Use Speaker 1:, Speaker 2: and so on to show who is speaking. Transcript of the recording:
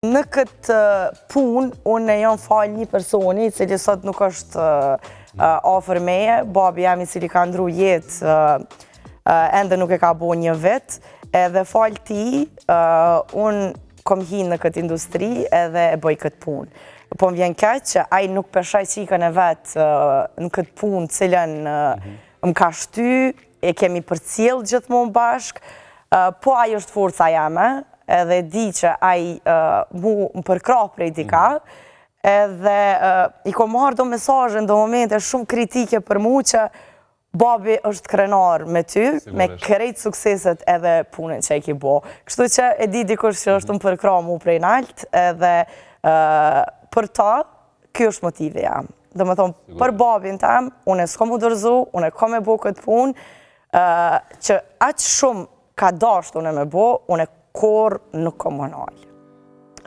Speaker 1: Në këtë punë, unë jam falë një personi, cili sot nuk është afër meje, babi jam i cili ka ndru jetë, ende nuk e ka bo një vetë, edhe falë ti, unë kom hinë në këtë industri edhe e bëj këtë punë. Po më vjen keq që ai nuk peshaj qikën e vetë në këtë punë cilën më ka shty, e kemi përcjell gjithmonë bashkë, po ai është forca jame, edhe di që ai mu më përkrah prej dika, edhe i kom marrë do mesazhe do momente shumë kritike për mu që babi është krenar me ty, me krejt sukseset edhe punën që e ki bo. Kështu që e di dikush që është më përkrah mu prej nalt, edhe për ta, kjo është motive jam. Do me thonë, për babin tem, unë e s'kom u dërzu, unë e kom e bo këtë punë, që aqë shumë ka dasht unë e me bo, unë e kur nuk kom më nalë.